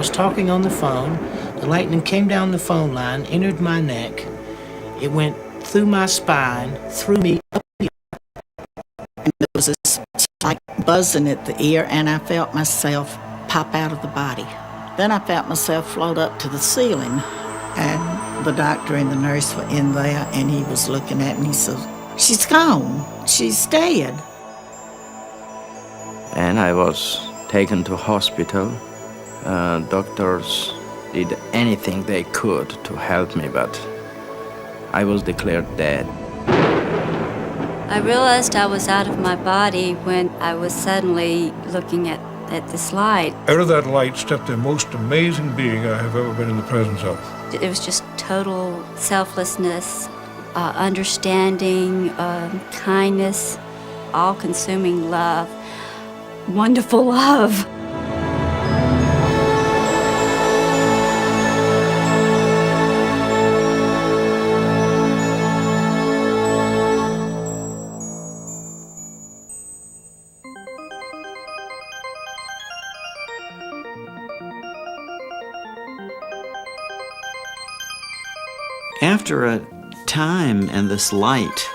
was talking on the phone. The lightning came down the phone line, entered my neck. It went through my spine, through me, up the and there was this like buzzing at the ear, and I felt myself pop out of the body. Then I felt myself float up to the ceiling, and the doctor and the nurse were in there, and he was looking at me. He said, "She's gone. She's dead." And I was taken to hospital. Doctors did anything they could to help me, but I was declared dead. I realized I was out of my body when I was suddenly looking at this light. Out of that light stepped the most amazing being I have ever been in the presence of. It was just total selflessness, understanding, kindness, all-consuming love, wonderful love. After a time and this light,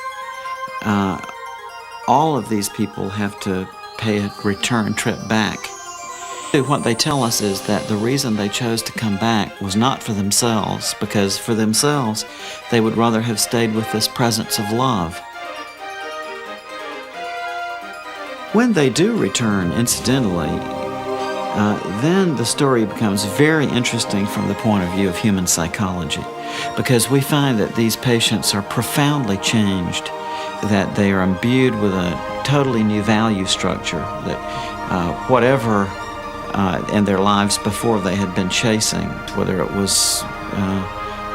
all of these people have to pay a return trip back. What they tell us is that the reason they chose to come back was not for themselves, because for themselves, they would rather have stayed with this presence of love. When they do return, incidentally, then the story becomes very interesting from the point of view of human psychology, because we find that these patients are profoundly changed, that they are imbued with a totally new value structure, that whatever in their lives before they had been chasing, whether it was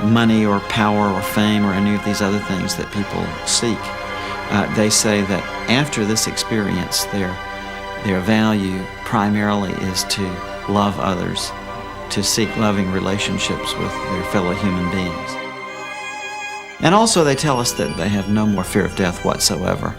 money or power or fame or any of these other things that people seek, they say that after this experience, their value primarily is to love others, to seek loving relationships with their fellow human beings. And also they tell us that they have no more fear of death whatsoever.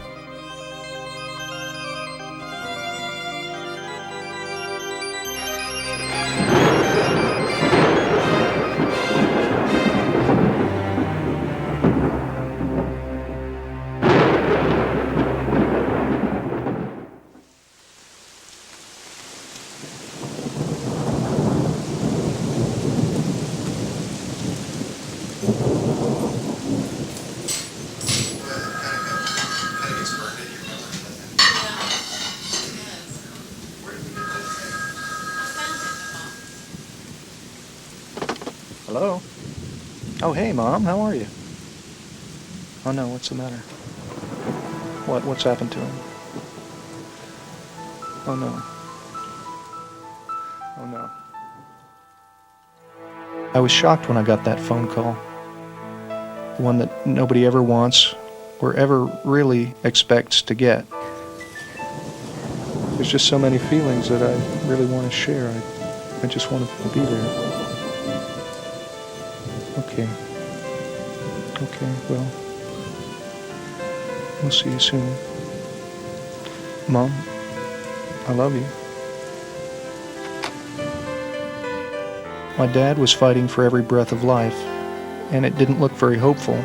Hello? Oh, hey, Mom, how are you? Oh, no, what's the matter? What's happened to him? Oh, no. Oh, no. I was shocked when I got that phone call. The one that nobody ever wants or ever really expects to get. There's just so many feelings that I really want to share. I just want to be there. Okay, well, we'll see you soon. Mom, I love you. My dad was fighting for every breath of life, and it didn't look very hopeful.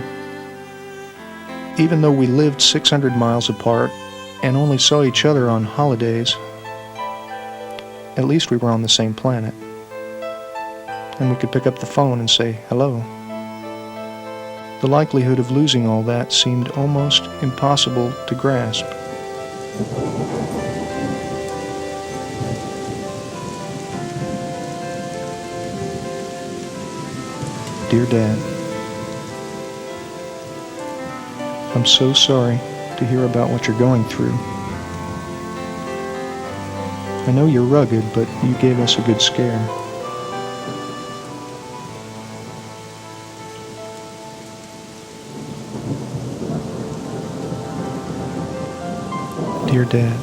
Even though we lived 600 miles apart and only saw each other on holidays, at least we were on the same planet. And we could pick up the phone and say hello. The likelihood of losing all that seemed almost impossible to grasp. Dear Dad, I'm so sorry to hear about what you're going through. I know you're rugged, but you gave us a good scare. Dear Dad,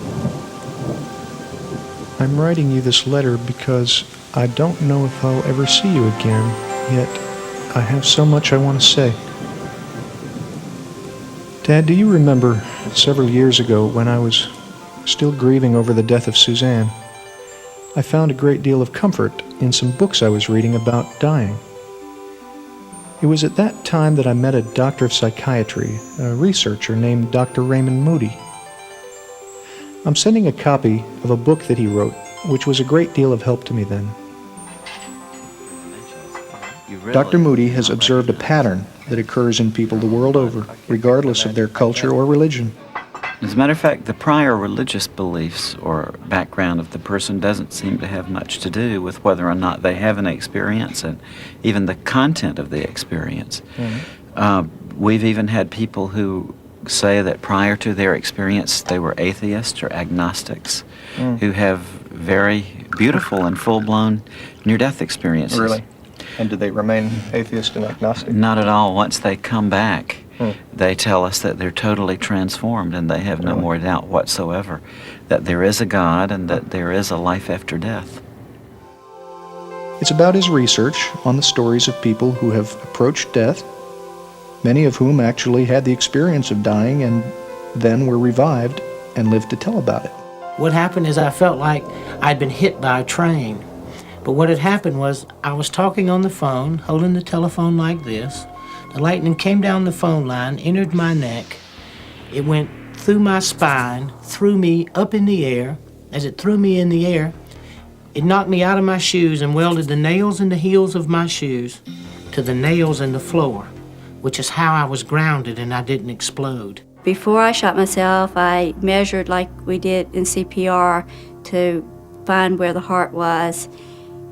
I'm writing you this letter because I don't know if I'll ever see you again, yet I have so much I want to say. Dad, do you remember several years ago when I was still grieving over the death of Suzanne? I found a great deal of comfort in some books I was reading about dying. It was at that time that I met a doctor of psychiatry, a researcher named Dr. Raymond Moody. I'm sending a copy of a book that he wrote, which was a great deal of help to me then. Dr. Moody has observed a pattern that occurs in people the world over, regardless of their culture or religion. As a matter of fact, the prior religious beliefs or background of the person doesn't seem to have much to do with whether or not they have an experience and even the content of the experience. We've even had people who say that prior to their experience they were atheists or agnostics who have very beautiful and full-blown near-death experiences. Really? And do they remain atheist and agnostic? Not at all. Once they come back, they tell us that they're totally transformed and they have no more doubt whatsoever that there is a God and that there is a life after death. It's about his research on the stories of people who have approached death, many of whom actually had the experience of dying and then were revived and lived to tell about it. What happened is I felt like I'd been hit by a train. But what had happened was I was talking on the phone, holding the telephone like this. The lightning came down the phone line, entered my neck. It went through my spine, threw me up in the air. As it threw me in the air, it knocked me out of my shoes and welded the nails in the heels of my shoes to the nails in the floor, which is how I was grounded and I didn't explode. Before I shot myself, I measured like we did in CPR to find where the heart was.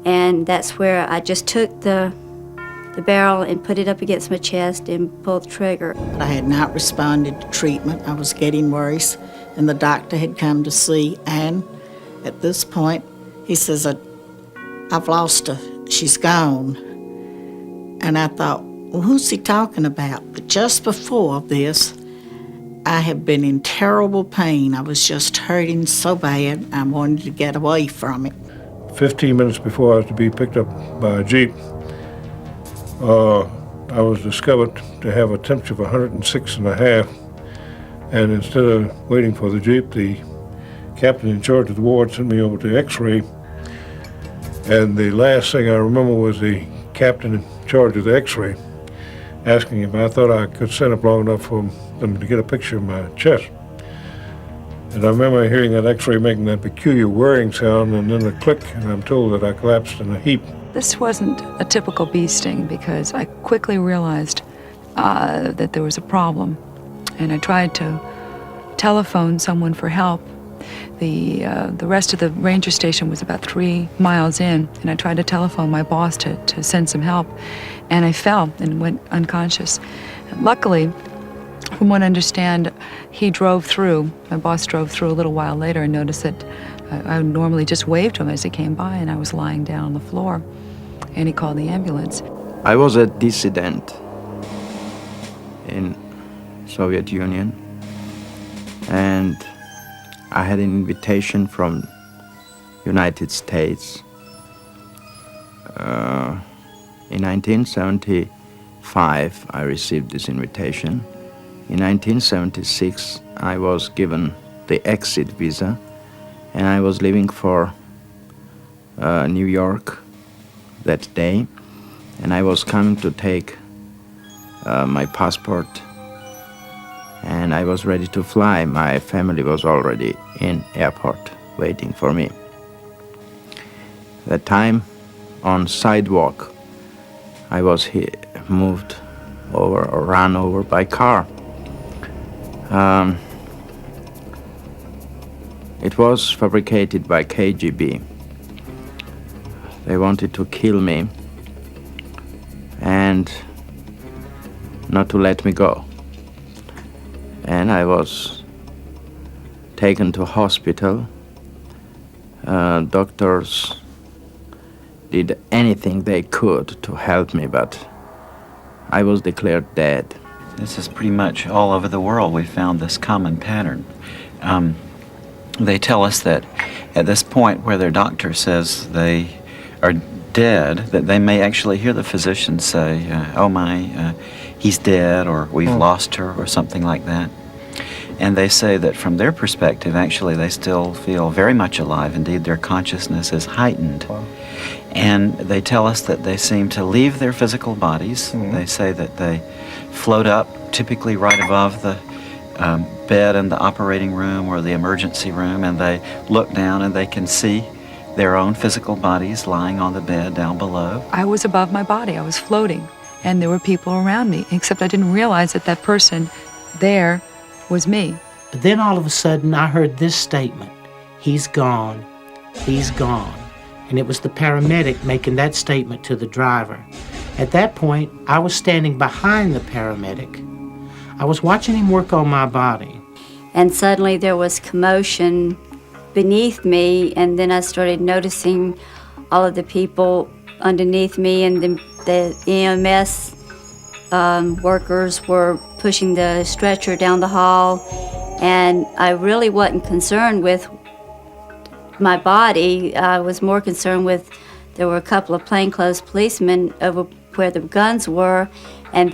And that's where I just took the barrel and put it up against my chest and pulled the trigger. I had not responded to treatment. I was getting worse, and the doctor had come to see Anne. At this point, he says, I've lost her. She's gone. And I thought, well, who's he talking about? But just before this, I had been in terrible pain. I was just hurting so bad, I wanted to get away from it. 15 minutes before I was to be picked up by a Jeep, I was discovered to have a temperature of 106.5, and instead of waiting for the Jeep, the captain in charge of the ward sent me over to X-ray, and the last thing I remember was the captain in charge of the X-ray asking if I thought I could stand up long enough for them to get a picture of my chest. And I remember hearing that X-ray making that peculiar whirring sound and then a click, and I'm told that I collapsed in a heap. This wasn't a typical bee sting because I quickly realized that there was a problem, and I tried to telephone someone for help. The rest of the ranger station was about 3 miles in, and I tried to telephone my boss to send some help, and I fell and went unconscious. Luckily, from what I understand, he drove through. My boss drove through a little while later and noticed that I normally just waved to him as he came by, and I was lying down on the floor, and he called the ambulance. I was a dissident in Soviet Union, and I had an invitation from United States. In 1975, I received this invitation. In 1976, I was given the exit visa, and I was leaving for New York that day, and I was coming to take my passport, and I was ready to fly. My family was already in airport waiting for me. That time, on sidewalk, I was moved over or run over by car. It was fabricated by KGB. They wanted to kill me and not to let me go. And I was taken to hospital. Doctors did anything they could to help me, but I was declared dead. This is pretty much all over the world. We found this common pattern. They tell us that at this point where their doctor says they are dead, that they may actually hear the physician say, oh my, he's dead, or we've lost her, or something like that. And they say that from their perspective, actually, they still feel very much alive. Indeed, their consciousness is heightened. Wow. And they tell us that they seem to leave their physical bodies. They say that they float up, typically right above the bed in the operating room or the emergency room, and they look down and they can see their own physical bodies lying on the bed down below. I was above my body. I was floating, and there were people around me, except I didn't realize that that person there was me. But then all of a sudden I heard this statement, "He's gone, he's gone." And it was the paramedic making that statement to the driver. At that point, I was standing behind the paramedic. I was watching him work on my body. And suddenly there was commotion beneath me, and then I started noticing all of the people underneath me, and the EMS workers were pushing the stretcher down the hall, and I really wasn't concerned with my body. I was more concerned with, there were a couple of plainclothes policemen over where the guns were, and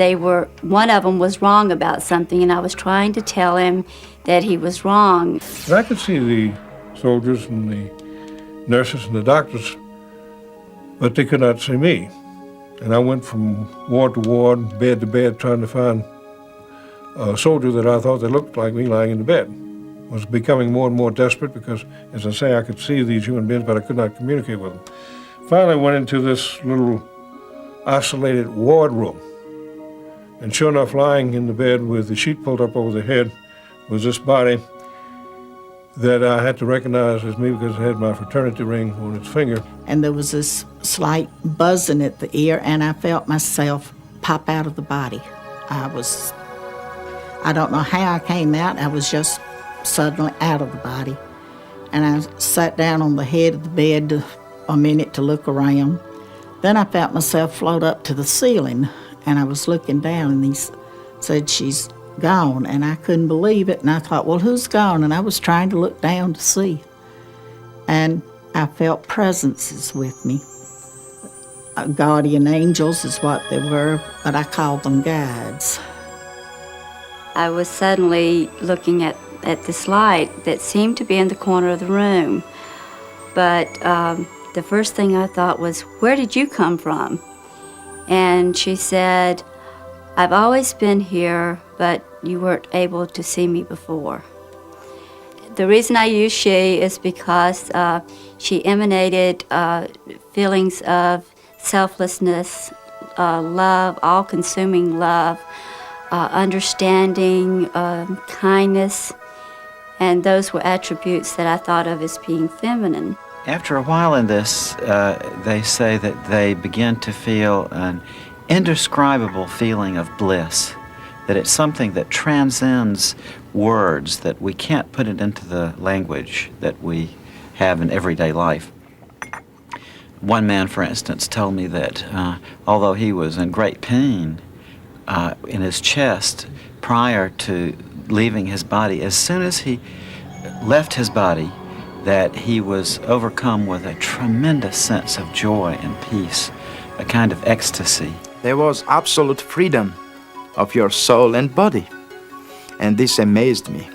one of them was wrong about something, and I was trying to tell him that he was wrong. And I could see the soldiers and the nurses and the doctors, but they could not see me. And I went from ward to ward, bed to bed, trying to find a soldier that I thought that looked like me lying in the bed. I was becoming more and more desperate because, as I say, I could see these human beings, but I could not communicate with them. Finally, I went into this little isolated ward room. And sure enough, lying in the bed with the sheet pulled up over the head was this body that I had to recognize as me because it had my fraternity ring on its finger. And there was this slight buzzing at the ear, and I felt myself pop out of the body. I don't know how I came out. I was just suddenly out of the body. And I sat down on the head of the bed a minute to look around. Then I felt myself float up to the ceiling, and I was looking down, and he said, "She's gone." And I couldn't believe it, and I thought, well, who's gone? And I was trying to look down to see. And I felt presences with me. Guardian angels is what they were, but I called them guides. I was suddenly looking at this light that seemed to be in the corner of the room. But the first thing I thought was, "Where did you come from?" And she said, "I've always been here, but you weren't able to see me before." The reason I use she is because she emanated feelings of selflessness, love, all-consuming love, understanding, kindness, and those were attributes that I thought of as being feminine. After a while in this, they say that they begin to feel an indescribable feeling of bliss, that it's something that transcends words, that we can't put it into the language that we have in everyday life. One man, for instance, told me that although he was in great pain in his chest prior to leaving his body, as soon as he left his body, that he was overcome with a tremendous sense of joy and peace, a kind of ecstasy. There was absolute freedom of your soul and body. And this amazed me.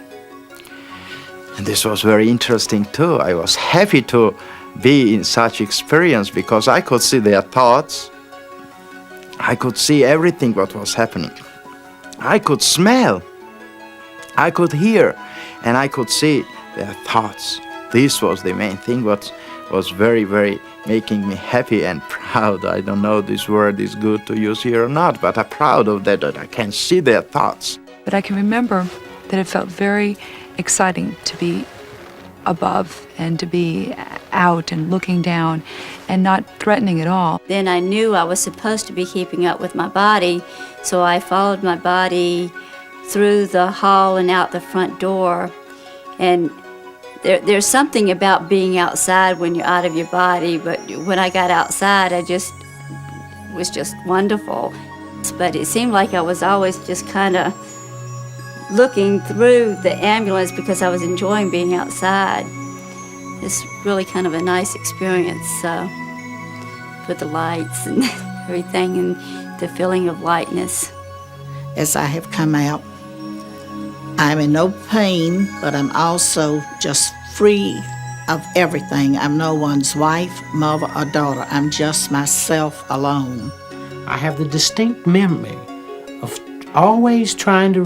And this was very interesting too. I was happy to be in such experience because I could see their thoughts. I could see everything what was happening. I could smell. I could hear. And I could see their thoughts. This was the main thing what was very, very making me happy and proud. I don't know this word is good to use here or not, but I'm proud of that I can see their thoughts. But I can remember that it felt very exciting to be above and to be out and looking down and not threatening at all. Then I knew I was supposed to be keeping up with my body, so I followed my body through the hall and out the front door. And there's something about being outside when you're out of your body, but when I got outside, it was just wonderful. But it seemed like I was always just kind of looking through the ambulance because I was enjoying being outside. It's really kind of a nice experience with the lights and everything and the feeling of lightness. As I have come out, I'm in no pain, but I'm also just free of everything. I'm no one's wife, mother, or daughter. I'm just myself alone. I have the distinct memory of always trying to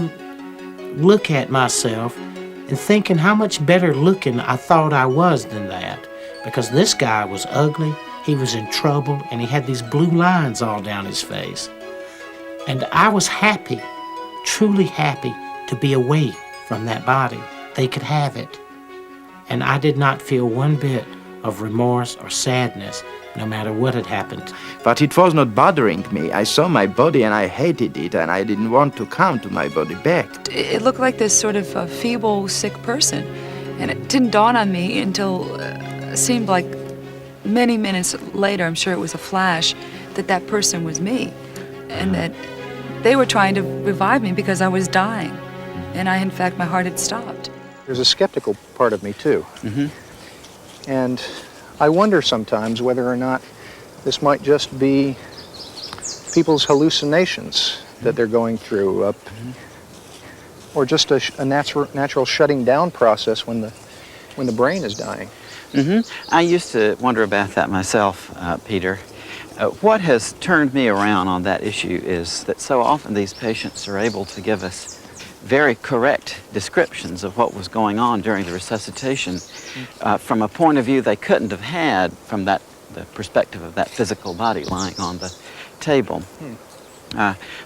look at myself and thinking how much better looking I thought I was than that. Because this guy was ugly, he was in trouble, and he had these blue lines all down his face. And I was happy, truly happy, to be away from that body. They could have it. And I did not feel one bit of remorse or sadness, no matter what had happened. But it was not bothering me. I saw my body and I hated it, and I didn't want to come to my body back. It looked like this sort of a feeble, sick person. And it didn't dawn on me until it seemed like many minutes later, I'm sure it was a flash, that that person was me. And that they were trying to revive me because I was dying. And in fact, my heart had stopped. There's a skeptical part of me, too. Mm-hmm. And I wonder sometimes whether or not this might just be people's hallucinations that they're going through, or just a natural shutting down process when the brain is dying. I used to wonder about that myself, Peter. What has turned me around on that issue is that so often these patients are able to give us very correct descriptions of what was going on during the resuscitation from a point of view they couldn't have had from the perspective of that physical body lying on the table.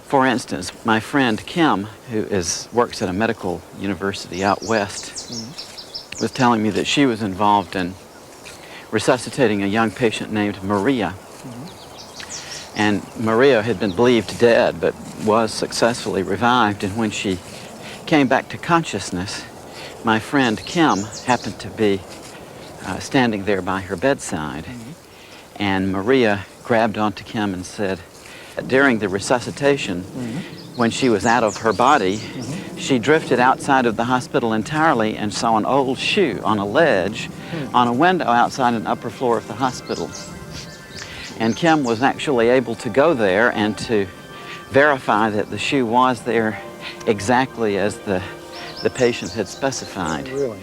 For instance, my friend Kim, who works at a medical university out west, was telling me that she was involved in resuscitating a young patient named Maria. And Maria had been believed dead, but was successfully revived. And when she came back to consciousness, my friend Kim happened to be standing there by her bedside. And Maria grabbed onto Kim and said, during the resuscitation, when she was out of her body, she drifted outside of the hospital entirely and saw an old shoe on a ledge on a window outside an upper floor of the hospital. And Kim was actually able to go there and to verify that the shoe was there exactly as the patient had specified. Really?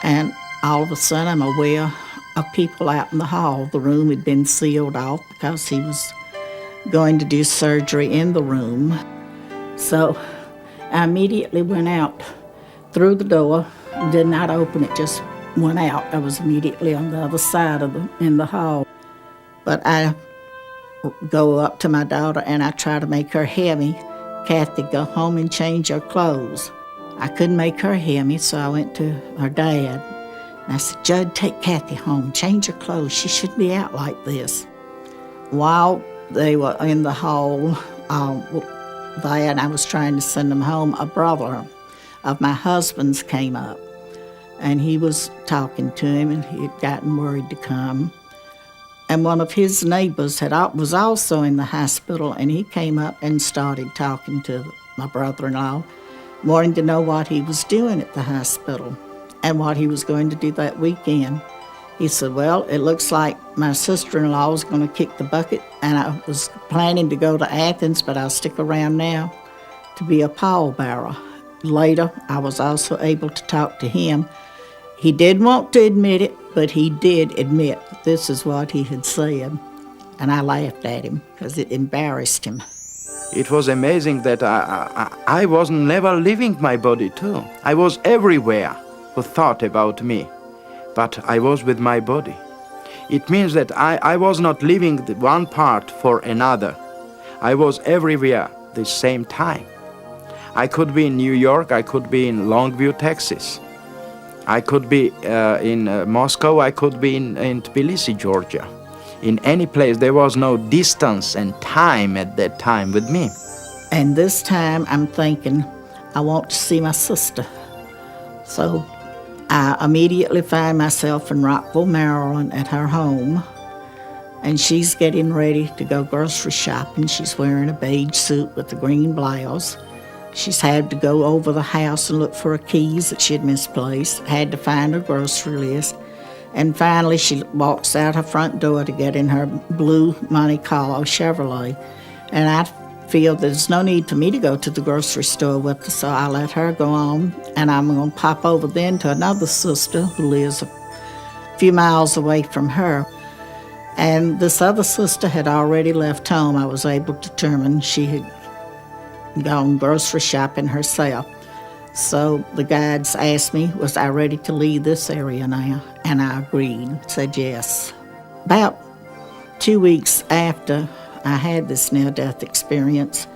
And all of a sudden, I'm aware of people out in the hall. The room had been sealed off because he was going to do surgery in the room. So I immediately went out through the door, did not open it, just went out. I was immediately on the other side in the hall. But I go up to my daughter and I try to make her hear me. Kathy, go home and change your clothes. I couldn't make her hear me, so I went to her dad. And I said, Judd, take Kathy home, change her clothes. She shouldn't be out like this. While they were in the hall there and I was trying to send them home, a brother of my husband's came up. And he was talking to him, and he had gotten worried to come. And one of his neighbors was also in the hospital, and he came up and started talking to my brother-in-law, wanting to know what he was doing at the hospital and what he was going to do that weekend. He said, well, it looks like my sister-in-law is going to kick the bucket, and I was planning to go to Athens, but I'll stick around now to be a pallbearer. Later, I was also able to talk to him. He didn't want to admit it, but he did admit that this is what he had said. And I laughed at him because it embarrassed him. It was amazing that I was never leaving my body too. I was everywhere who thought about me, but I was with my body. It means that I was not leaving the one part for another. I was everywhere the same time. I could be in New York, I could be in Longview, Texas. I could be in Moscow, I could be in Tbilisi, Georgia. In any place, there was no distance and time at that time with me. And this time I'm thinking, I want to see my sister. So I immediately find myself in Rockville, Maryland at her home. And she's getting ready to go grocery shopping. She's wearing a beige suit with a green blouse. She's had to go over the house and look for her keys that she had misplaced, had to find her grocery list. And finally, she walks out her front door to get in her blue Monte Carlo Chevrolet. And I feel there's no need for me to go to the grocery store with her, so I let her go on, and I'm going to pop over then to another sister who lives a few miles away from her. And this other sister had already left home. I was able to determine she had gone grocery shopping herself. So the guides asked me, was I ready to leave this area now? And I agreed, said yes. About 2 weeks after I had this near-death experience,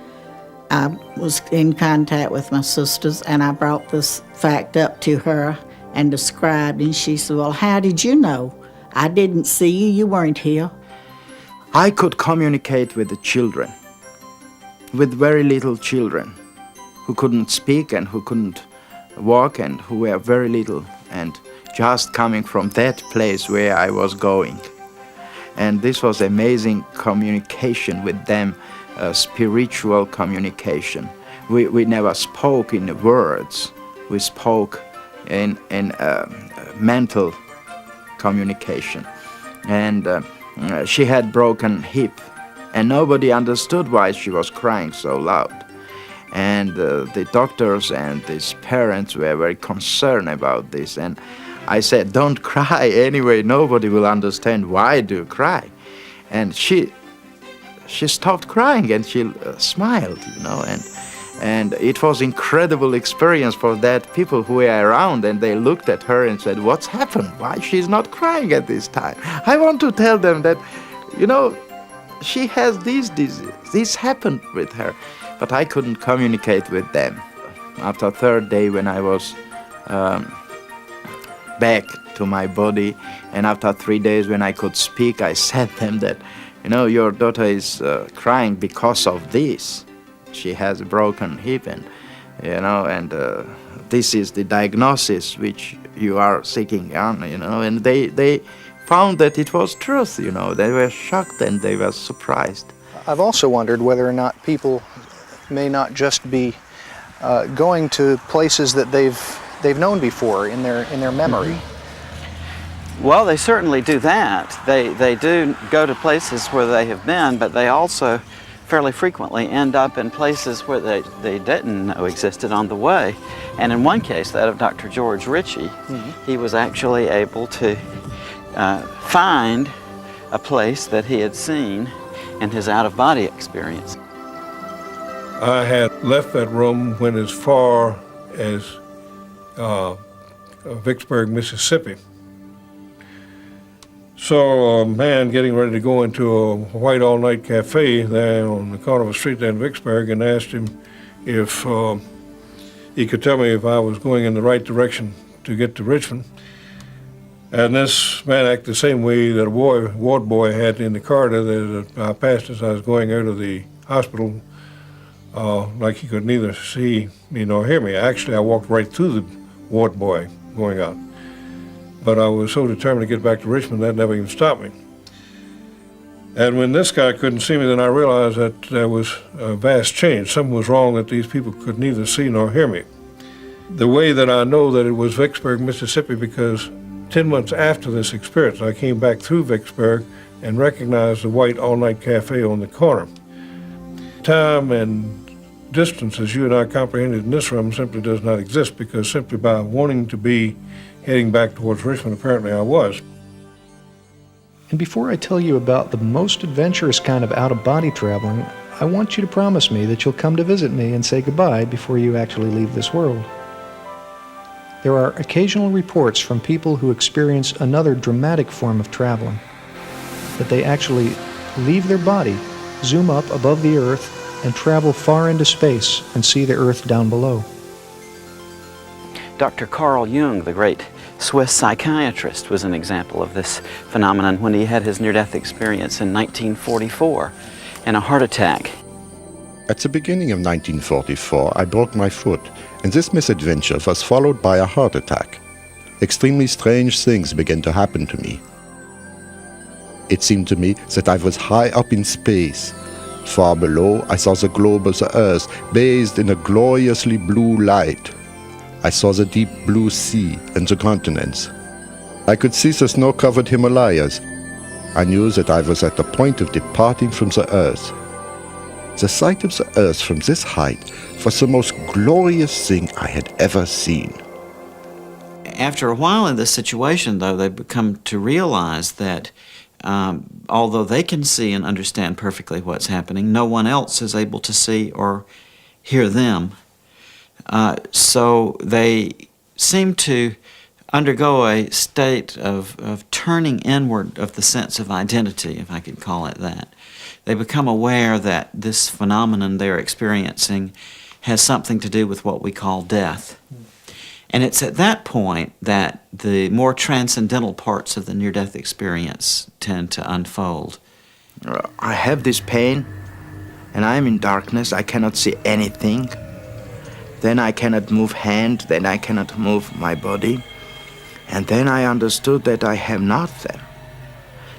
I was in contact with my sisters, and I brought this fact up to her and described, and she said, well, how did you know? I didn't see you, you weren't here. I could communicate with the children, with very little children who couldn't speak and who couldn't walk and who were very little, and just coming from that place where I was going. And this was amazing communication with them, spiritual communication. We never spoke in words, we spoke in mental communication. And she had broken hip, and nobody understood why she was crying so loud. And the doctors and these parents were very concerned about this. And I said, don't cry anyway, nobody will understand why do you cry. And she stopped crying and she smiled, you know, and it was incredible experience for that people who were around, and they looked at her and said, what's happened? Why she's not crying at this time? I want to tell them that, you know, she has these diseases. This happened with her, but I couldn't communicate with them. After third day, when I was back to my body, and after 3 days when I could speak, I said them that, you know, your daughter is crying because of this. She has a broken hip, and you know, and this is the diagnosis which you are seeking on, you know. And they found that it was truth, you know. They were shocked and they were surprised. I've also wondered whether or not people may not just be going to places that they've known before in their memory. Well, they certainly do that. They do go to places where they have been, but they also fairly frequently end up in places where they didn't know existed on the way. And in one case, that of Dr. George Ritchie, he was actually able to find a place that he had seen in his out-of-body experience. I had left that room, went as far as Vicksburg, Mississippi. Saw a man getting ready to go into a white all-night cafe there on the corner of a street there in Vicksburg, and asked him if he could tell me if I was going in the right direction to get to Richmond. And this man acted the same way that a ward boy had in the corridor that I passed as I was going out of the hospital, like he could neither see me nor hear me. Actually, I walked right through the ward boy going out. But I was so determined to get back to Richmond, that never even stopped me. And when this guy couldn't see me, then I realized that there was a vast change. Something was wrong, that these people could neither see nor hear me. The way that I know that it was Vicksburg, Mississippi, because 10 months after this experience, I came back through Vicksburg and recognized the white all-night cafe on the corner. Time and distance, as you and I comprehended in this room, simply does not exist, because simply by wanting to be heading back towards Richmond, apparently I was. And before I tell you about the most adventurous kind of out-of-body traveling, I want you to promise me that you'll come to visit me and say goodbye before you actually leave this world. There are occasional reports from people who experience another dramatic form of traveling, that they actually leave their body, zoom up above the Earth, and travel far into space and see the Earth down below. Dr. Carl Jung, the great Swiss psychiatrist, was an example of this phenomenon when he had his near-death experience in 1944 in a heart attack. At the beginning of 1944, I broke my foot, and this misadventure was followed by a heart attack. Extremely strange things began to happen to me. It seemed to me that I was high up in space. Far below, I saw the globe of the Earth bathed in a gloriously blue light. I saw the deep blue sea and the continents. I could see the snow-covered Himalayas. I knew that I was at the point of departing from the Earth. The sight of the earth from this height was the most glorious thing I had ever seen. After a while in this situation, though, they become to realize that although they can see and understand perfectly what's happening, no one else is able to see or hear them. So they seem to undergo a state of turning inward of the sense of identity, if I could call it that. They become aware that this phenomenon they're experiencing has something to do with what we call death. And it's at that point that the more transcendental parts of the near-death experience tend to unfold. I have this pain, and I am in darkness. I cannot see anything. Then I cannot move hand, then I cannot move my body. And then I understood that I am not there,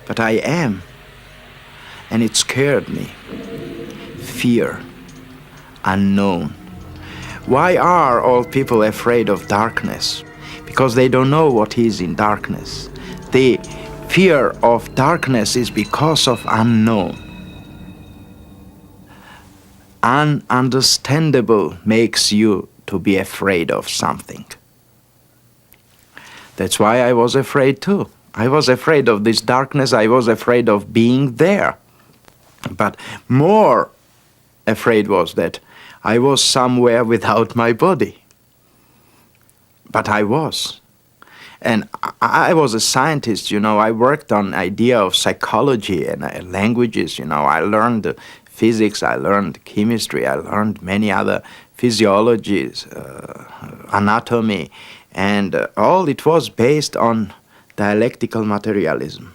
but I am. And it scared me. Fear, unknown. Why are all people afraid of darkness? Because they don't know what is in darkness. The fear of darkness is because of unknown. Ununderstandable makes you to be afraid of something. That's why I was afraid too. I was afraid of this darkness. I was afraid of being there. But more afraid was that I was somewhere without my body. But I was. And I was a scientist, I worked on idea of psychology and languages, I learned physics, I learned chemistry, I learned many other physiologies, anatomy, and all it was based on dialectical materialism,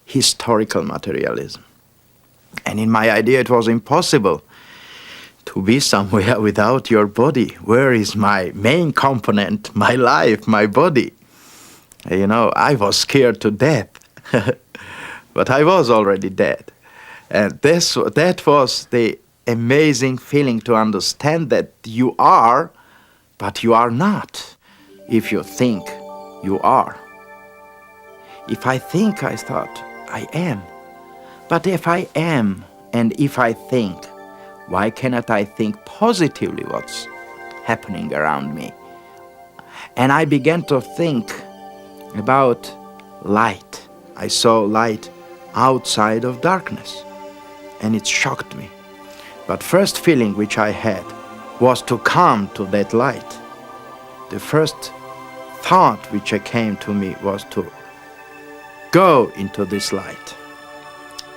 historical materialism. And in my idea it was impossible to be somewhere without your body. Where is my main component, my life, my body? I was scared to death, but I was already dead. And that was the amazing feeling to understand that you are, but you are not. If you think, you are. If I think, I thought, I am. But if I am, and if I think, why cannot I think positively what's happening around me? And I began to think about light. I saw light outside of darkness, and it shocked me. But first feeling which I had was to come to that light. The first thought which came to me was to go into this light.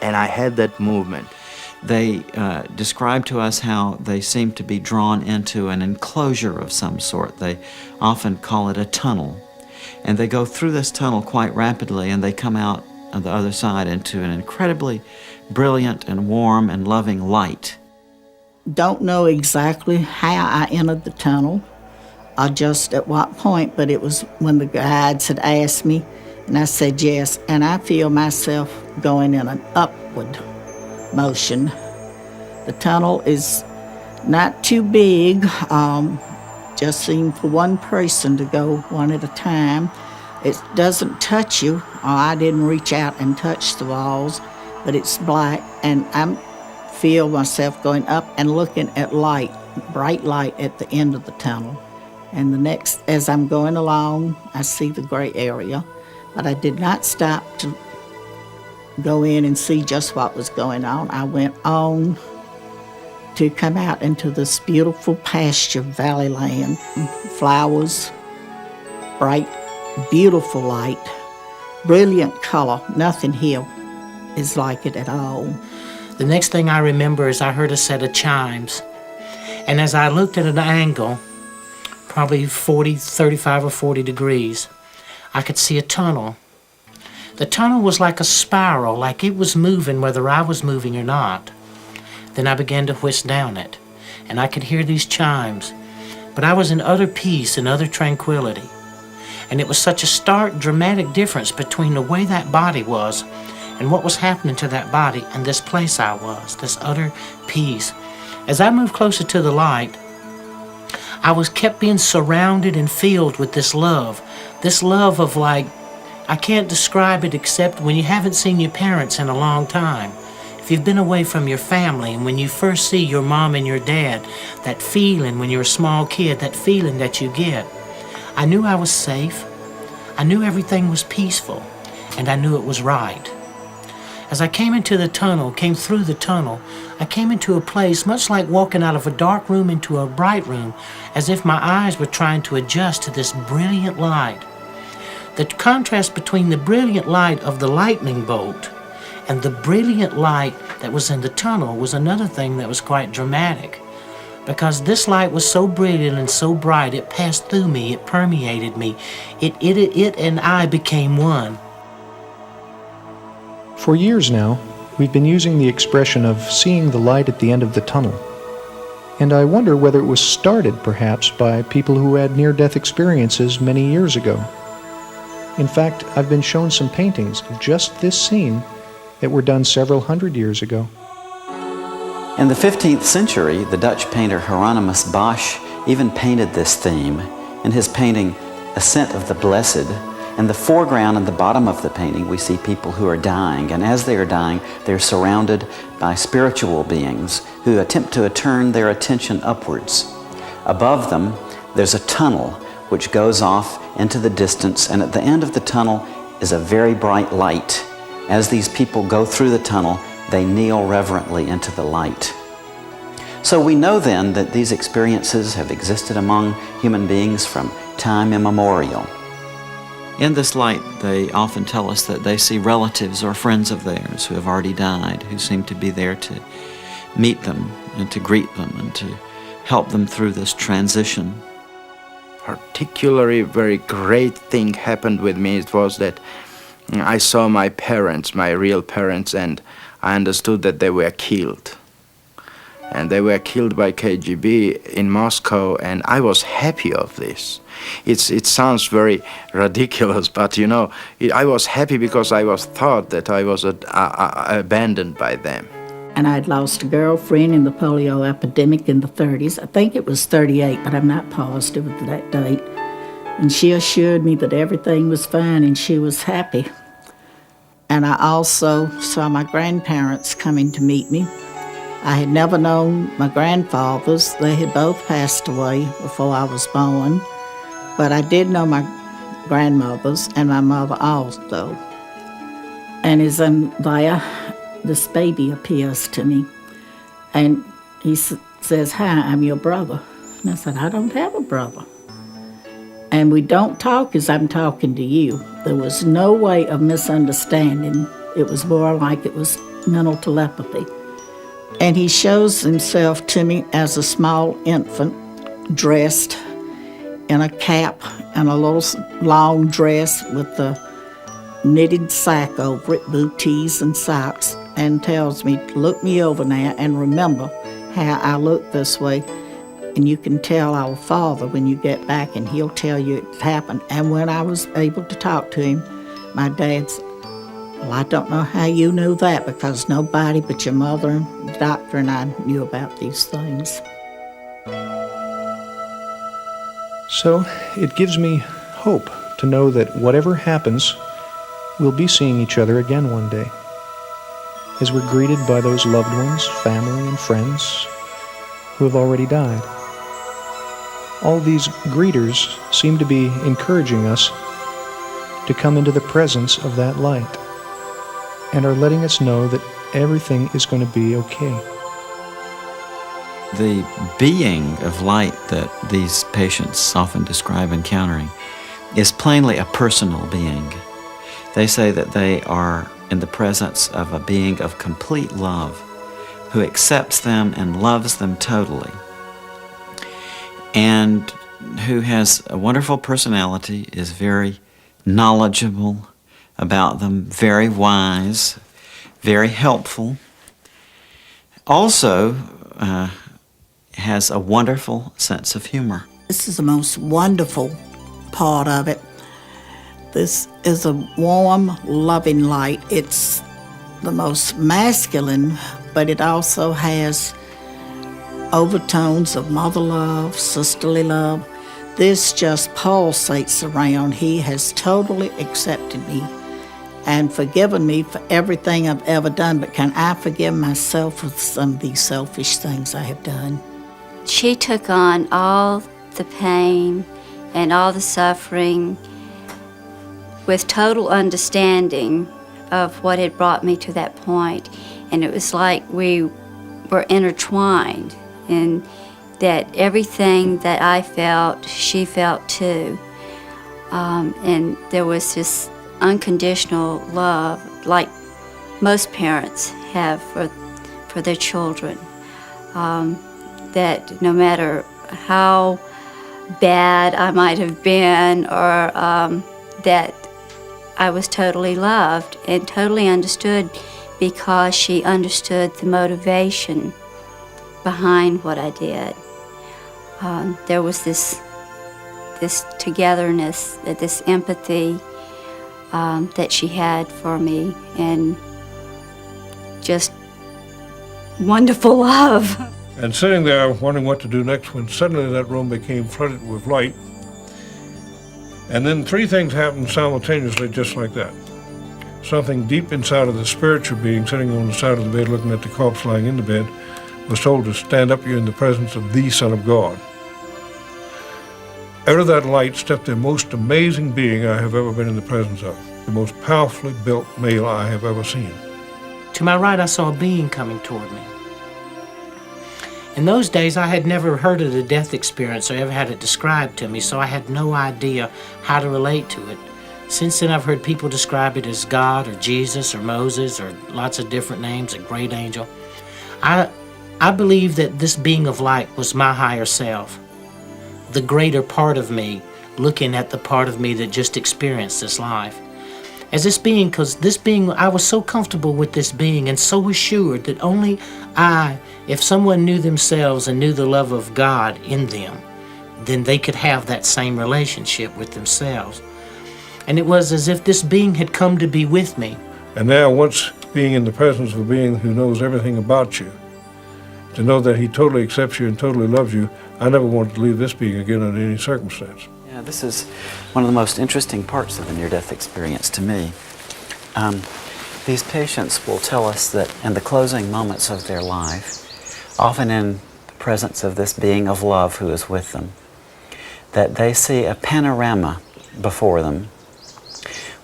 And I had that movement. They describe to us how they seem to be drawn into an enclosure of some sort. They often call it a tunnel. And they go through this tunnel quite rapidly, and they come out on the other side into an incredibly brilliant and warm and loving light. Don't know exactly how I entered the tunnel or just at what point, but it was when the guides had asked me, and I said yes, and I feel myself going in an upward motion. The tunnel is not too big, just seemed for one person to go one at a time. It doesn't touch you, or I didn't reach out and touch the walls, but it's black, and I feel myself going up and looking at light, bright light at the end of the tunnel. And the next, as I'm going along, I see the gray area, but I did not stop to go in and see just what was going on. I went on to come out into this beautiful pasture valley land, flowers, bright, beautiful light, brilliant color. Nothing here is like it at all. The next thing I remember is I heard a set of chimes. And as I looked at an angle, probably 35 or 40 degrees, I could see a tunnel. The tunnel was like a spiral, like it was moving whether I was moving or not. Then I began to whisk down it, and I could hear these chimes. But I was in utter peace and utter tranquility. And it was such a stark, dramatic difference between the way that body was and what was happening to that body and this place I was, this utter peace. As I moved closer to the light, I was kept being surrounded and filled with this love of like, I can't describe it except when you haven't seen your parents in a long time. If you've been away from your family, and when you first see your mom and your dad, that feeling when you're a small kid, that feeling that you get. I knew I was safe. I knew everything was peaceful, and I knew it was right. As I came through the tunnel, I came into a place much like walking out of a dark room into a bright room, as if my eyes were trying to adjust to this brilliant light. The contrast between the brilliant light of the lightning bolt and the brilliant light that was in the tunnel was another thing that was quite dramatic. Because this light was so brilliant and so bright, it passed through me, it permeated me. It and I became one. For years now, we've been using the expression of seeing the light at the end of the tunnel. And I wonder whether it was started, perhaps, by people who had near-death experiences many years ago. In fact, I've been shown some paintings of just this scene that were done several hundred years ago. In the 15th century, the Dutch painter Hieronymus Bosch even painted this theme in his painting Ascent of the Blessed. In the foreground and the bottom of the painting, we see people who are dying, and as they are dying, they're surrounded by spiritual beings who attempt to turn their attention upwards. Above them, there's a tunnel which goes off into the distance, and at the end of the tunnel is a very bright light. As these people go through the tunnel, they kneel reverently into the light. So we know then that these experiences have existed among human beings from time immemorial. In this light, they often tell us that they see relatives or friends of theirs who have already died, who seem to be there to meet them and to greet them and to help them through this transition. Particularly very great thing happened with me. It was that I saw my parents, my real parents, and I understood that they were killed. And they were killed by KGB in Moscow, and I was happy of this. It sounds very ridiculous, but you know, I was happy because I was thought that I was abandoned by them. And I'd lost a girlfriend in the polio epidemic in the 30s. I think it was 38, but I'm not positive of that date. And she assured me that everything was fine and she was happy. And I also saw my grandparents coming to meet me. I had never known my grandfathers. They had both passed away before I was born. But I did know my grandmothers and my mother also. And as I'm there, this baby appears to me. And he says, "Hi, I'm your brother." And I said, "I don't have a brother." And we don't talk as I'm talking to you. There was no way of misunderstanding. It was more like it was mental telepathy. And he shows himself to me as a small infant, dressed in a cap and a little long dress with a knitted sack over it, booties and socks, and tells me to look me over now and remember how I look this way. And you can tell our Father when you get back, and he'll tell you it happened. And when I was able to talk to him, my dad said, "Well, I don't know how you knew that, because nobody but your mother and the doctor and I knew about these things." So it gives me hope to know that whatever happens, we'll be seeing each other again one day, as we're greeted by those loved ones, family and friends who have already died. All these greeters seem to be encouraging us to come into the presence of that light, and are letting us know that everything is going to be okay. The being of light that these patients often describe encountering is plainly a personal being. They say that they are in the presence of a being of complete love who accepts them and loves them totally, and who has a wonderful personality, is very knowledgeable about them, very wise, very helpful, also has a wonderful sense of humor. This is the most wonderful part of it. This is a warm, loving light. It's the most masculine, but it also has overtones of mother love, sisterly love. This just pulsates around. He has totally accepted me and forgiven me for everything I've ever done, but can I forgive myself for some of these selfish things I have done? She took on all the pain and all the suffering with total understanding of what had brought me to that point. And it was like we were intertwined, and that everything that I felt, she felt too. And there was this unconditional love, like most parents have for their children, that no matter how bad I might have been, or that I was totally loved and totally understood, because she understood the motivation behind what I did. There was this togetherness, this empathy that she had for me, and just wonderful love. And sitting there wondering what to do next when suddenly that room became flooded with light. And then three things happened simultaneously just like that. Something deep inside of the spiritual being sitting on the side of the bed looking at the corpse lying in the bed was told to stand up, you're in the presence of the Son of God. Out of that light stepped the most amazing being I have ever been in the presence of, the most powerfully built male I have ever seen. To my right, I saw a being coming toward me. In those days, I had never heard of the death experience or ever had it described to me, so I had no idea how to relate to it. Since then, I've heard people describe it as God or Jesus or Moses or lots of different names, a great angel. I believe that this being of light was my higher self, the greater part of me, looking at the part of me that just experienced this life. As this being, because this being, I was so comfortable with this being and so assured that only if someone knew themselves and knew the love of God in them, then they could have that same relationship with themselves. And it was as if this being had come to be with me. And now, once being in the presence of a being who knows everything about you, to know that he totally accepts you and totally loves you, I never wanted to leave this being again under any circumstance. Yeah, this is one of the most interesting parts of the near-death experience to me. These patients will tell us that in the closing moments of their life, often in the presence of this being of love who is with them, that they see a panorama before them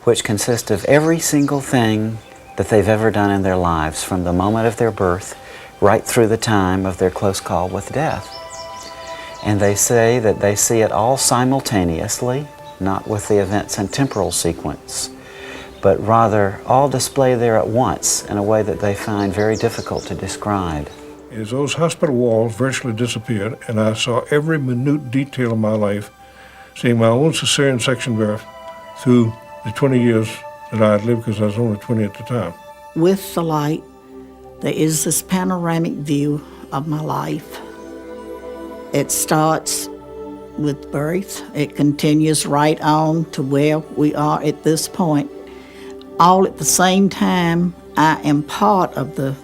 which consists of every single thing that they've ever done in their lives, from the moment of their birth right through the time of their close call with death. And they say that they see it all simultaneously, not with the events in temporal sequence, but rather all display there at once in a way that they find very difficult to describe. As those hospital walls virtually disappeared, and I saw every minute detail of my life, seeing my own cesarean section birth through the 20 years that I had lived, because I was only 20 at the time. With the light, there is this panoramic view of my life. It starts with birth. It continues right on to where we are at this point. All at the same time, I am part of the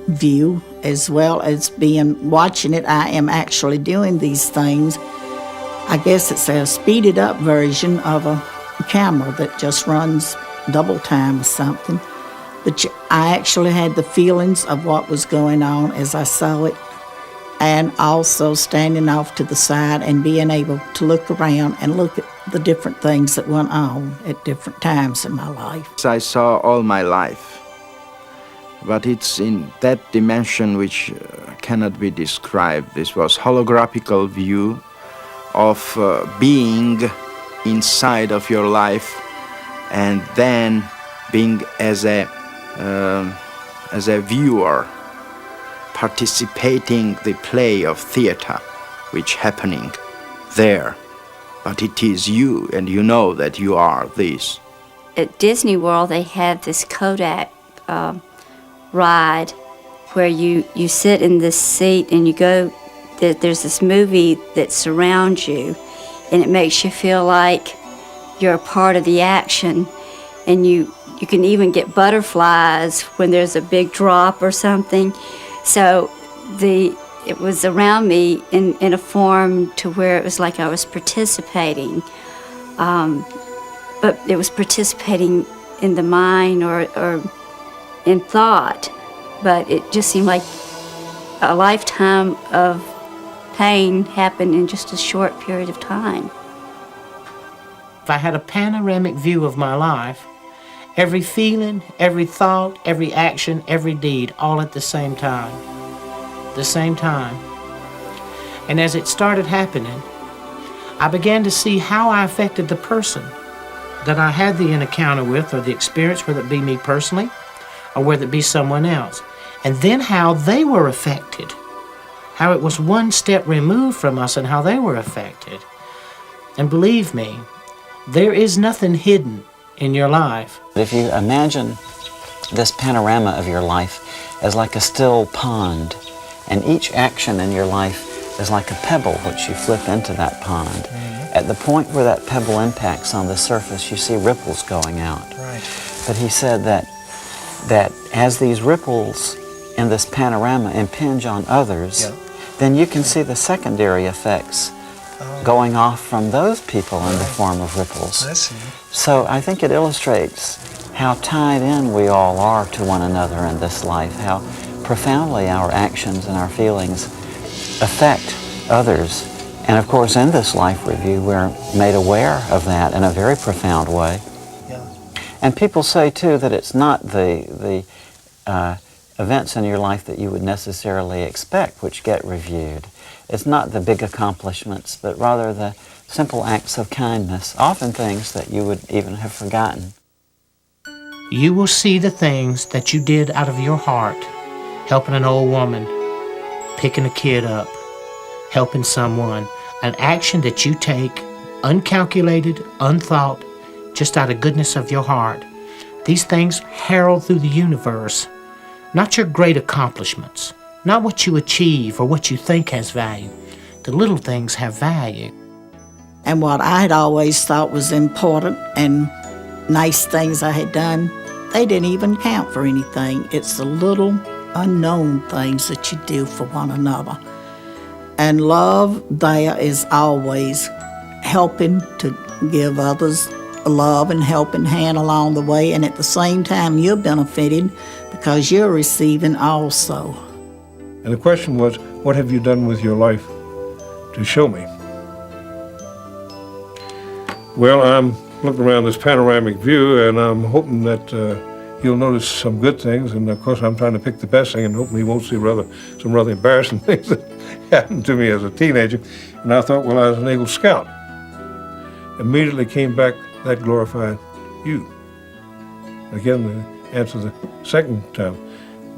view, as well as watching it. I am actually doing these things. I guess it's a speeded up version of a camera that just runs double time or something. But I actually had the feelings of what was going on as I saw it, and also standing off to the side and being able to look around and look at the different things that went on at different times in my life. I saw all my life, but it's in that dimension which cannot be described. This was holographical view of being inside of your life, and then being as a viewer, participating the play of theater which happening there. But it is you, and you know that you are this. At Disney World, they have this Kodak ride where you sit in this seat and you go, there's this movie that surrounds you, and it makes you feel like you're a part of the action, and you can even get butterflies when there's a big drop or something. So it was around me in a form to where it was like I was participating, but it was participating in the mind or in thought, but it just seemed like a lifetime of pain happened in just a short period of time. If I had a panoramic view of my life, every feeling, every thought, every action, every deed, all at the same time. The same time. And as it started happening, I began to see how I affected the person that I had the encounter with or the experience, whether it be me personally or whether it be someone else. And then how they were affected. How it was one step removed from us and how they were affected. And believe me, there is nothing hidden in your life. If you imagine this panorama of your life as like a still pond, and each action in your life is like a pebble which you flip into that pond. At the point where that pebble impacts on the surface, you see ripples going out. Right. But he said that as these ripples in this panorama impinge on others, then you can see the secondary effects going off from those people in the form of ripples. I see. So I think it illustrates how tied in we all are to one another in this life, how profoundly our actions and our feelings affect others. And of course, in this life review, we're made aware of that in a very profound way. Yeah. And people say, too, that it's not the events in your life that you would necessarily expect which get reviewed. It's not the big accomplishments, but rather the simple acts of kindness, often things that you would even have forgotten. You will see the things that you did out of your heart, helping an old woman, picking a kid up, helping someone, an action that you take, uncalculated, unthought, just out of goodness of your heart. These things herald through the universe, not your great accomplishments, not what you achieve or what you think has value. The little things have value. And what I had always thought was important and nice things I had done, they didn't even count for anything. It's the little unknown things that you do for one another. And love there is always helping to give others a love and helping hand along the way, and at the same time you're benefiting because you're receiving also. And the question was, what have you done with your life to show me? Well, I'm looking around this panoramic view, and I'm hoping that you'll notice some good things, and of course I'm trying to pick the best thing and hoping you won't see some rather embarrassing things that happened to me as a teenager. And I thought, well, I was an Eagle Scout. Immediately came back, that glorified you. Again, the answer the second time,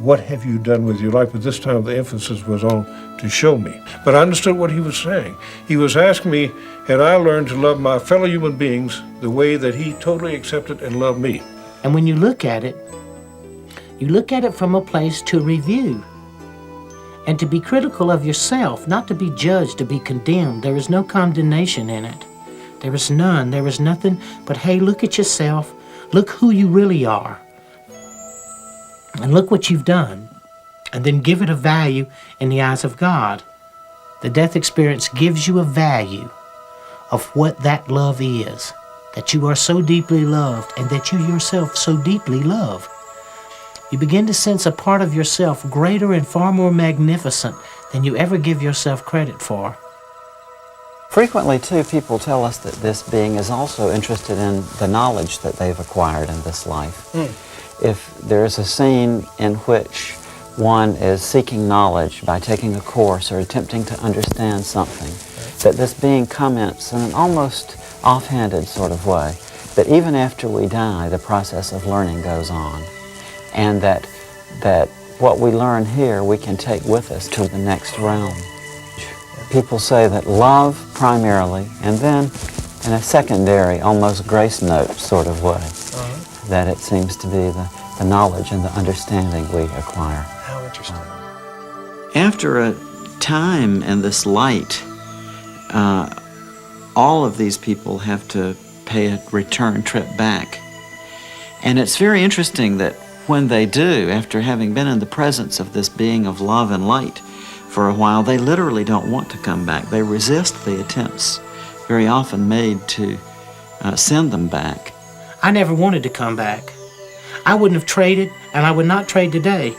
what have you done with your life? But this time the emphasis was on to show me. But I understood what he was saying. He was asking me, had I learned to love my fellow human beings the way that he totally accepted and loved me? And when you look at it from a place to review and to be critical of yourself, not to be judged, to be condemned. There is no condemnation in it. There is none. There is nothing but, hey, look at yourself. Look who you really are. And look what you've done. And then give it a value in the eyes of God. The death experience gives you a value of what that love is. That you are so deeply loved and that you yourself so deeply love. You begin to sense a part of yourself greater and far more magnificent than you ever give yourself credit for. Frequently, too, people tell us that this being is also interested in the knowledge that they've acquired in this life. If there is a scene in which one is seeking knowledge by taking a course or attempting to understand something, that this being comments in an almost offhanded sort of way, that even after we die, the process of learning goes on, and that what we learn here we can take with us to the next realm. People say that love primarily, and then in a secondary, almost grace note sort of way, that it seems to be the knowledge and the understanding we acquire. How interesting. After a time in this light, all of these people have to pay a return trip back. And it's very interesting that when they do, after having been in the presence of this being of love and light for a while, they literally don't want to come back. They resist the attempts very often made to send them back. I never wanted to come back. I wouldn't have traded, and I would not trade today.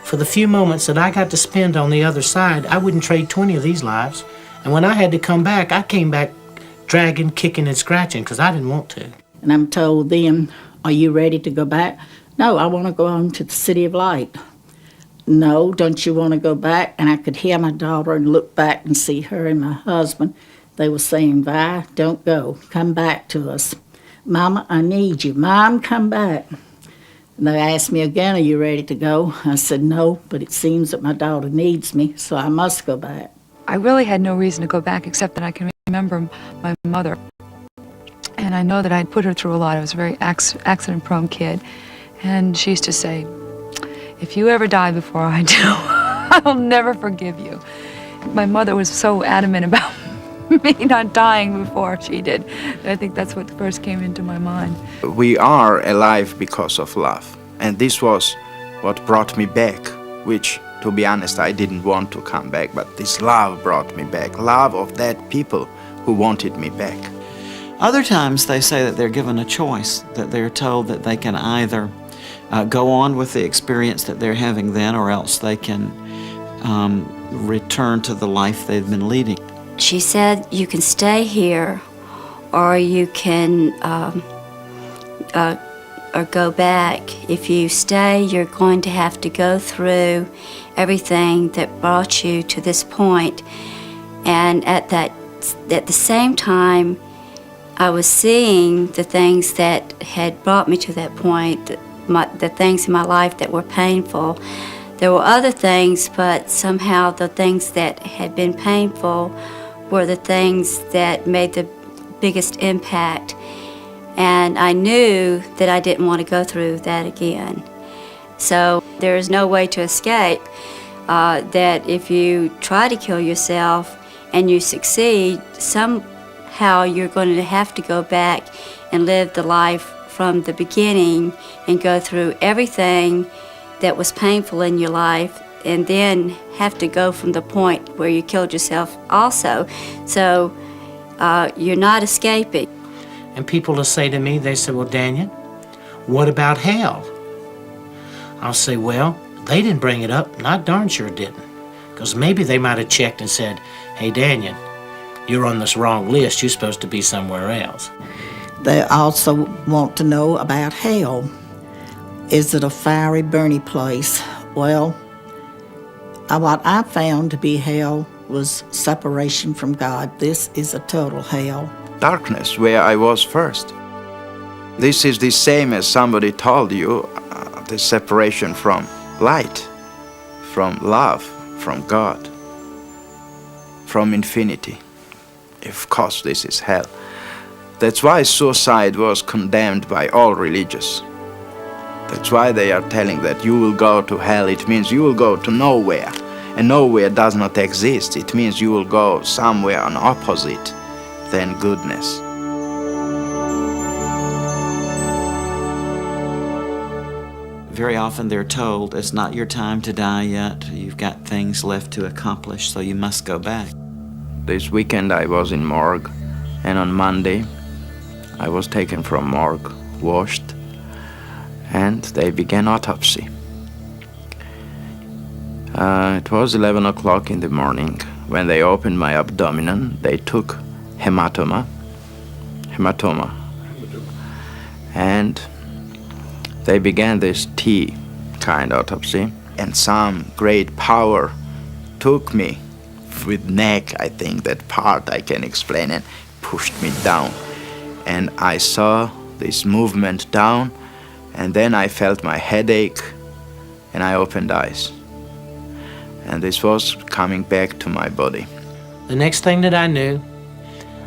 For the few moments that I got to spend on the other side, I wouldn't trade 20 of these lives. And when I had to come back, I came back dragging, kicking, and scratching because I didn't want to. And I'm told then, are you ready to go back? No, I want to go on to the City of Light. No, don't you want to go back? And I could hear my daughter and look back and see her and my husband. They were saying, Vi, don't go. Come back to us. Mama, I need you. Mom, come back. And they asked me again, are you ready to go? I said, no, but it seems that my daughter needs me, so I must go back. I really had no reason to go back except that I can remember my mother. And I know that I'd put her through a lot. I was a very accident-prone kid. And she used to say, if you ever die before I do, I'll never forgive you. My mother was so adamant about me not dying before she did. I think that's what first came into my mind. We are alive because of love. And this was what brought me back, which, to be honest, I didn't want to come back, but this love brought me back. Love of that people who wanted me back. Other times they say that they're given a choice, that they're told that they can either go on with the experience that they're having then, or else they can return to the life they've been leading. She said, you can stay here, or you can or go back. If you stay, you're going to have to go through everything that brought you to this point. And at the same time, I was seeing the things that had brought me to that point, the things in my life that were painful. There were other things, but somehow the things that had been painful were the things that made the biggest impact. And I knew that I didn't want to go through that again. So there is no way to escape that if you try to kill yourself and you succeed, somehow you're going to have to go back and live the life from the beginning and go through everything that was painful in your life, and then have to go from the point where you killed yourself also. So you're not escaping. And people will say to me, they say, well, Dannion, what about hell? I'll say, well, they didn't bring it up, and I darn sure didn't. Because maybe they might have checked and said, hey, Dannion, you're on this wrong list, you're supposed to be somewhere else. They also want to know about hell. Is it a fiery, burning place? Well, what I found to be hell was separation from God. This is a total hell. Darkness, where I was first. This is the same as somebody told you, the separation from light, from love, from God, from infinity. Of course, this is hell. That's why suicide was condemned by all religions. That's why they are telling that you will go to hell. It means you will go to nowhere. And nowhere does not exist. It means you will go somewhere on opposite than goodness. Very often they're told, it's not your time to die yet. You've got things left to accomplish, so you must go back. This weekend I was in morgue, and on Monday I was taken from morgue, washed, and they began autopsy. It was 11 o'clock in the morning. When they opened my abdomen, they took hematoma, and they began this T kind autopsy, and some great power took me with neck, I think that part I can explain, and pushed me down. And I saw this movement down, and then I felt my headache, and I opened eyes. And this was coming back to my body. The next thing that I knew,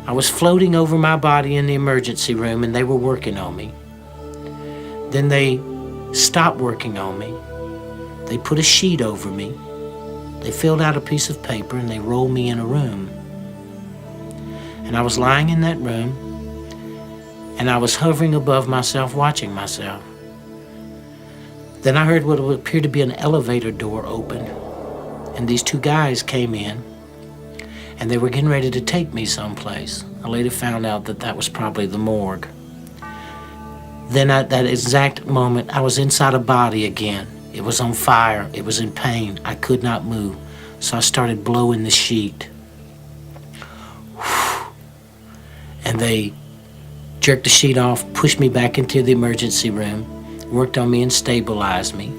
I was floating over my body in the emergency room, and they were working on me. Then they stopped working on me. They put a sheet over me. They filled out a piece of paper, and they rolled me in a room. And I was lying in that room, and I was hovering above myself, watching myself. Then I heard what would appear to be an elevator door open, and these two guys came in, and they were getting ready to take me someplace. I later found out that that was probably the morgue. Then at that exact moment, I was inside a body again. It was on fire. It was in pain. I could not move. So I started blowing the sheet. And they jerked the sheet off, pushed me back into the emergency room, worked on me and stabilized me.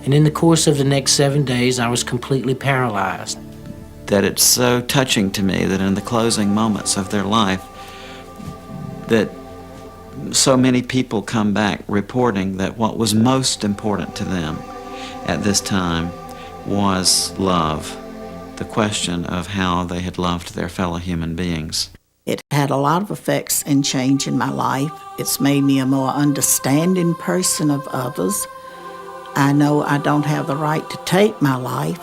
And in the course of the next 7 days, I was completely paralyzed. That it's so touching to me that in the closing moments of their life, that so many people come back reporting that what was most important to them at this time was love, the question of how they had loved their fellow human beings. It had a lot of effects and change in my life. It's made me a more understanding person of others. I know I don't have the right to take my life.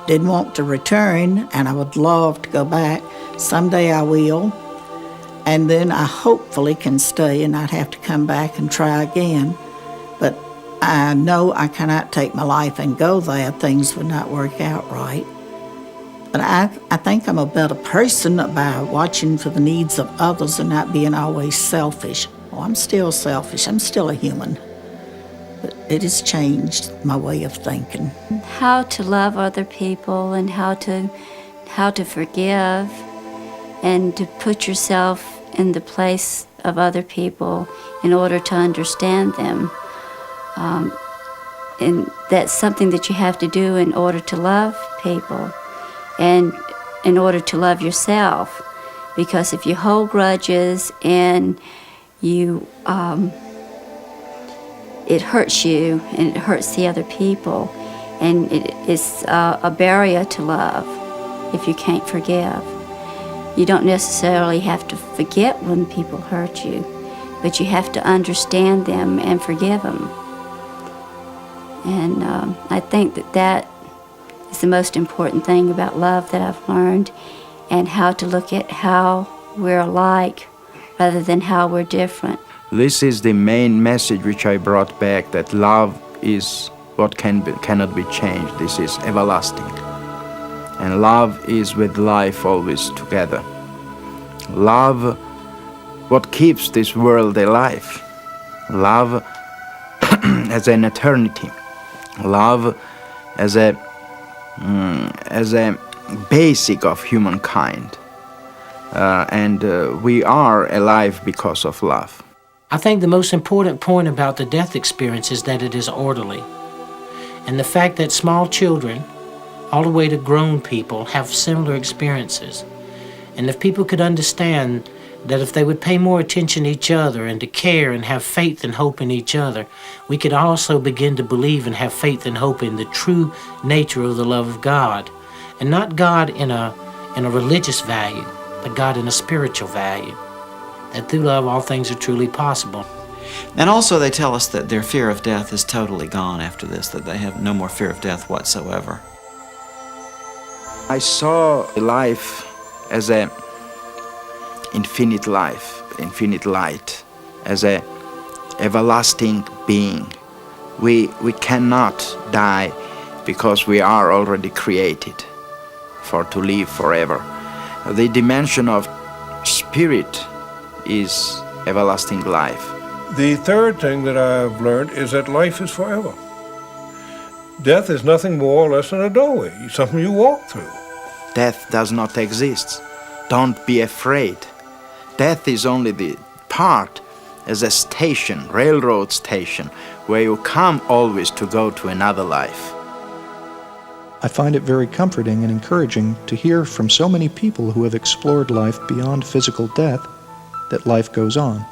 Didn't want to return, and I would love to go back. Someday I will. And then I hopefully can stay and not have to come back and try again. But I know I cannot take my life and go there. Things would not work out right. But I think I'm a better person by watching for the needs of others and not being always selfish. Oh, I'm still selfish. I'm still a human. But it has changed my way of thinking. How to love other people and how to forgive and to put yourself in the place of other people in order to understand them. And that's something that you have to do in order to love people and in order to love yourself. Because if you hold grudges and you it hurts you and it hurts the other people, and it's a barrier to love if you can't forgive. You don't necessarily have to forget when people hurt you, but you have to understand them and forgive them. And I think that is the most important thing about love that I've learned, and how to look at how we're alike rather than how we're different. This is the main message which I brought back, that love is what cannot be changed. This is everlasting. And love is with life always together. Love, what keeps this world alive. Love as an eternity. Love as a basic of humankind. And we are alive because of love. I think the most important point about the death experience is that it is orderly. And the fact that small children, all the way to grown people, have similar experiences. And if people could understand that if they would pay more attention to each other and to care and have faith and hope in each other, we could also begin to believe and have faith and hope in the true nature of the love of God. And not God in a religious value, but God in a spiritual value. That through love all things are truly possible. And also they tell us that their fear of death is totally gone after this, that they have no more fear of death whatsoever. I saw life as a infinite life, infinite light, as a everlasting being. We cannot die because we are already created to live forever. The dimension of spirit is everlasting life. The third thing that I've learned is that life is forever. Death is nothing more or less than a doorway, something you walk through. Death does not exist. Don't be afraid. Death is only the part as a station, railroad station, where you come always to go to another life. I find it very comforting and encouraging to hear from so many people who have explored life beyond physical death that life goes on.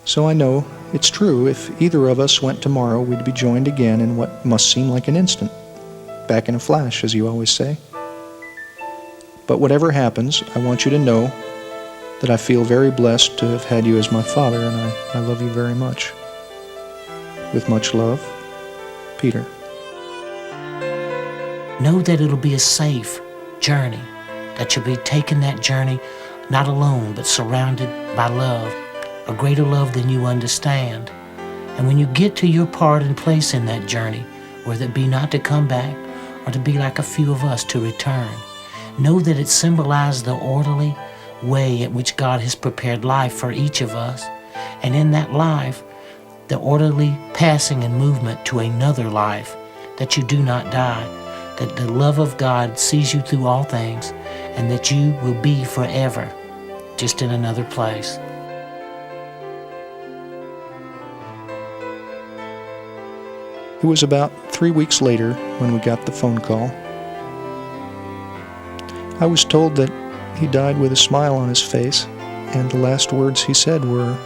So I know it's true, if either of us went tomorrow, we'd be joined again in what must seem like an instant. Back in a flash, as you always say. But whatever happens, I want you to know that I feel very blessed to have had you as my father, and I love you very much. With much love, Peter. Know that it'll be a safe journey, that you'll be taking that journey not alone, but surrounded by love, a greater love than you understand. And when you get to your part and place in that journey, whether it be not to come back or to be like a few of us to return, know that it symbolizes the orderly way in which God has prepared life for each of us, And in that life, the orderly passing and movement to another life, that you do not die, that the love of God sees you through all things, and that you will be forever, just in another place. It was about 3 weeks later when we got the phone call. I was told that he died with a smile on his face, and the last words he said were,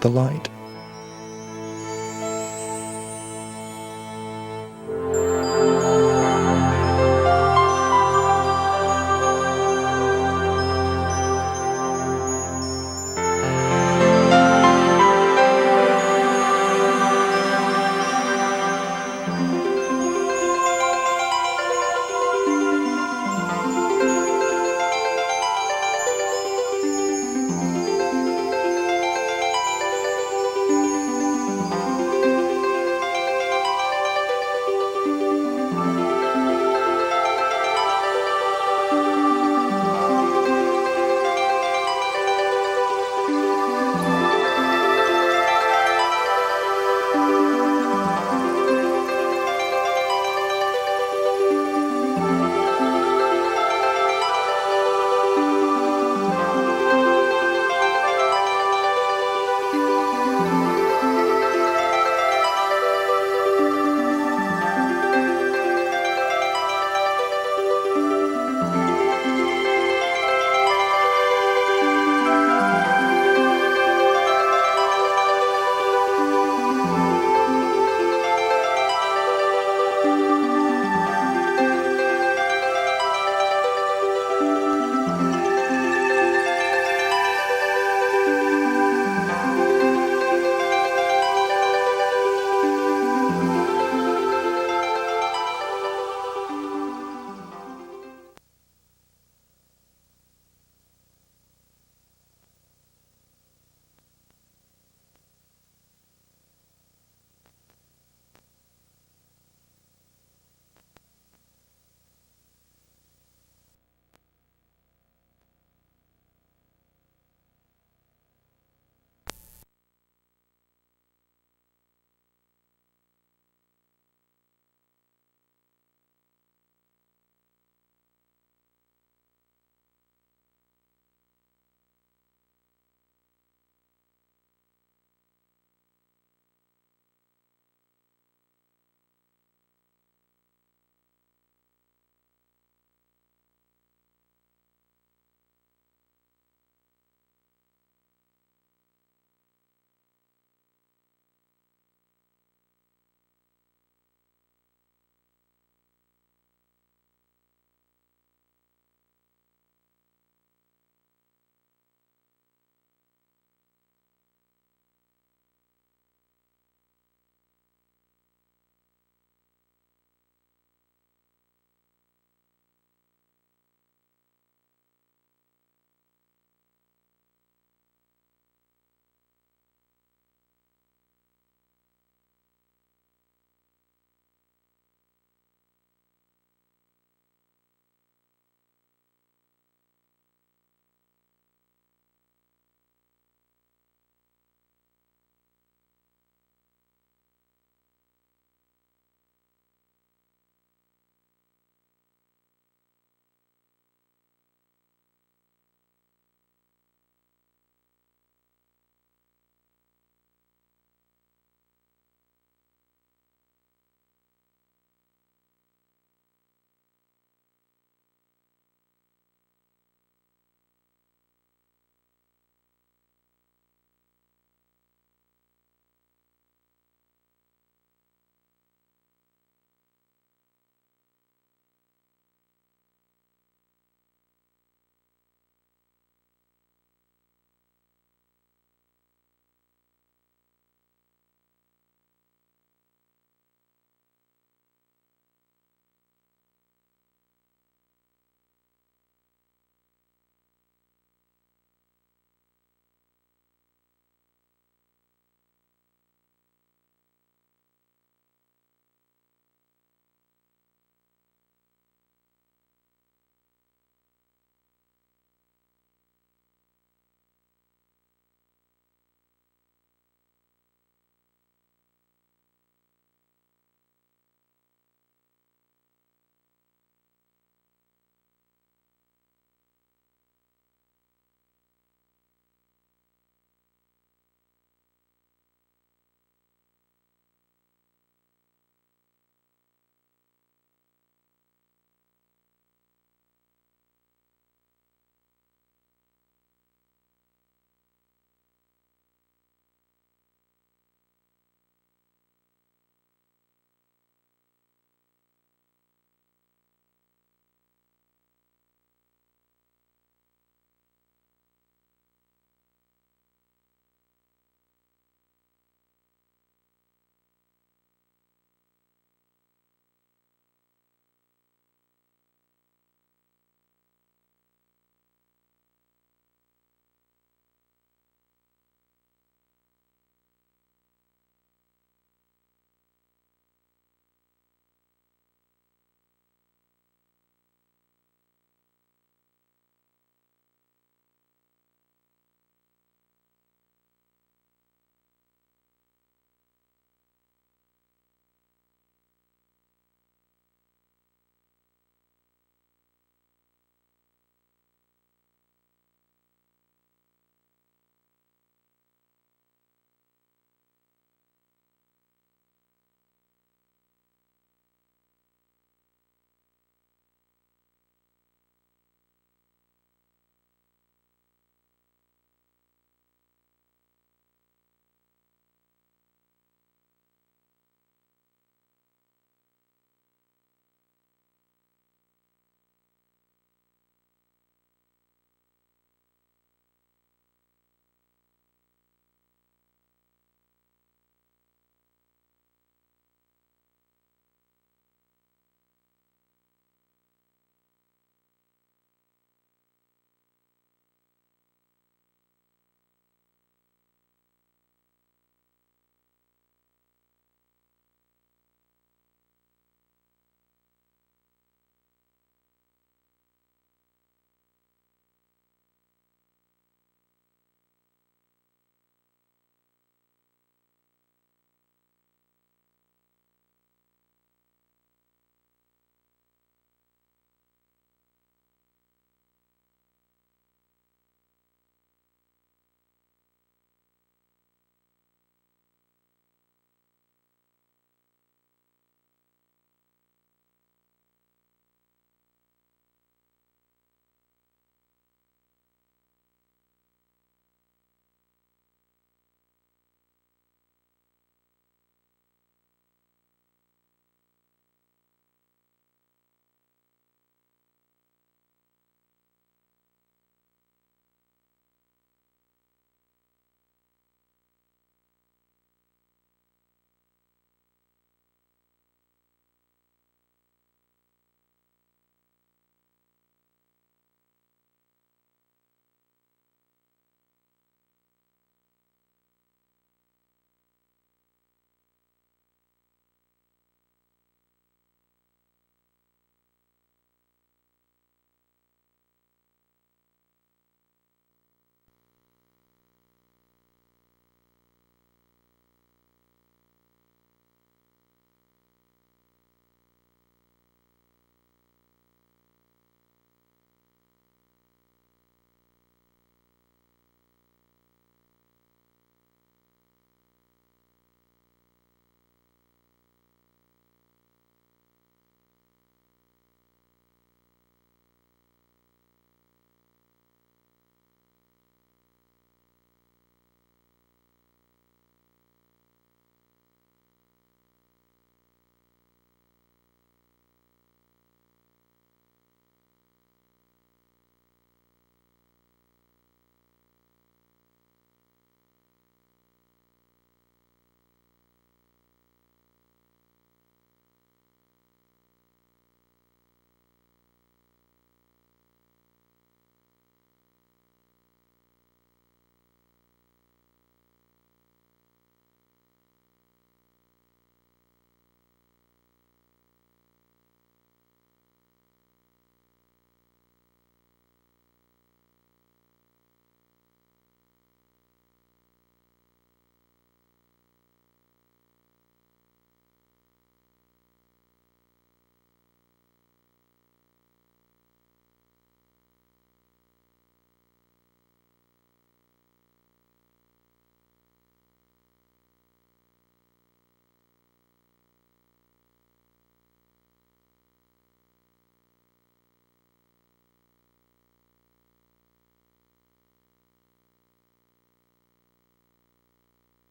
"The light."